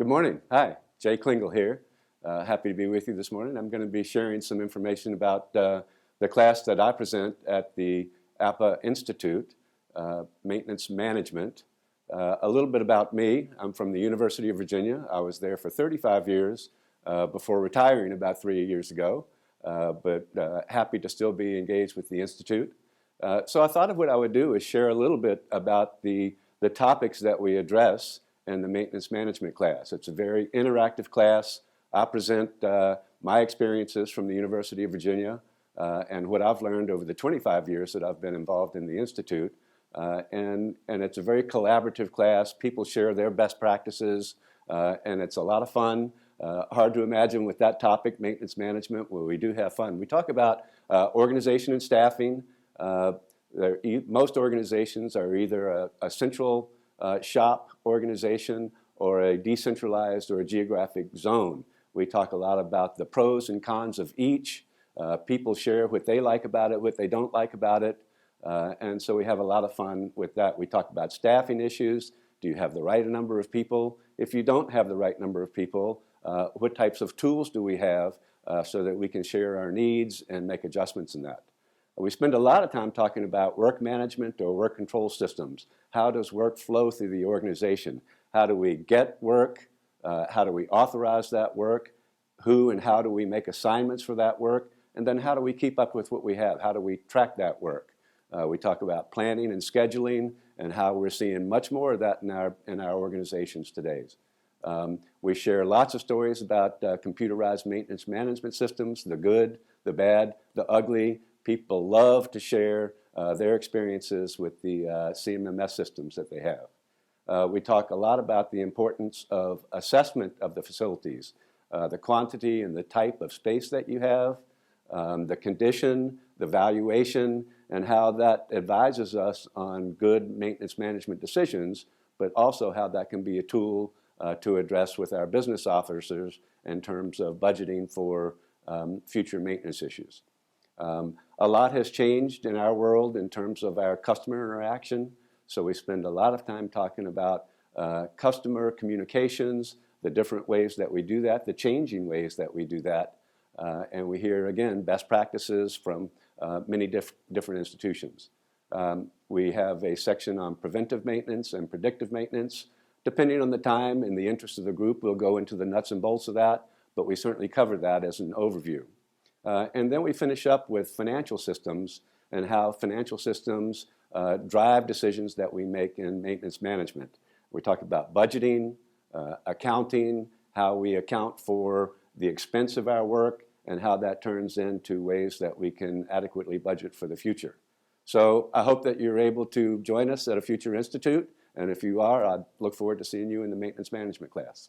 Good morning. Hi, Jay Klingel here. Happy to be with you this morning. I'm going to be sharing some information about the class that I present at the APPA Institute, Maintenance Management. A little bit about me. I'm from the University of Virginia. I was there for 35 years before retiring about 3 years ago, but happy to still be engaged with the Institute. So I thought of what I would do is share a little bit about the topics that we address in the maintenance management class. It's a very interactive class. I present my experiences from the University of Virginia and what I've learned over the 25 years that I've been involved in the Institute. And it's a very collaborative class. People share their best practices, and it's a lot of fun. Hard to imagine with that topic, maintenance management, where we do have fun. We talk about organization and staffing. Most organizations are either a central shop organization or a decentralized or a geographic zone. We talk a lot about the pros and cons of each. People share what they like about it, what they don't like about it, and so we have a lot of fun with that. We talk about staffing issues. Do you have the right number of people? If you don't have the right number of people, what types of tools do we have so that we can share our needs and make adjustments in that? We spend a lot of time talking about work management or work control systems. How does work flow through the organization? How do we get work? How do we authorize that work? Who and how do we make assignments for that work? And then how do we keep up with what we have? How do we track that work? We talk about planning and scheduling and how we're seeing much more of that in our organizations today. We share lots of stories about computerized maintenance management systems, the good, the bad, the ugly. People love to share their experiences with the CMMS systems that they have. We talk a lot about the importance of assessment of the facilities, the quantity and the type of space that you have, the condition, the valuation, and how that advises us on good maintenance management decisions, but also how that can be a tool to address with our business officers in terms of budgeting for future maintenance issues. A lot has changed in our world in terms of our customer interaction, so we spend a lot of time talking about customer communications, the different ways that we do that, the changing ways that we do that, and we hear, again, best practices from many different institutions. We have a section on preventive maintenance and predictive maintenance. Depending on the time and the interest of the group, we'll go into the nuts and bolts of that, but we certainly cover that as an overview. And then we finish up with financial systems and how financial systems drive decisions that we make in maintenance management. We talk about budgeting, accounting, how we account for the expense of our work, and how that turns into ways that we can adequately budget for the future. So I hope that you're able to join us at a future institute, and if you are, I look forward to seeing you in the maintenance management class.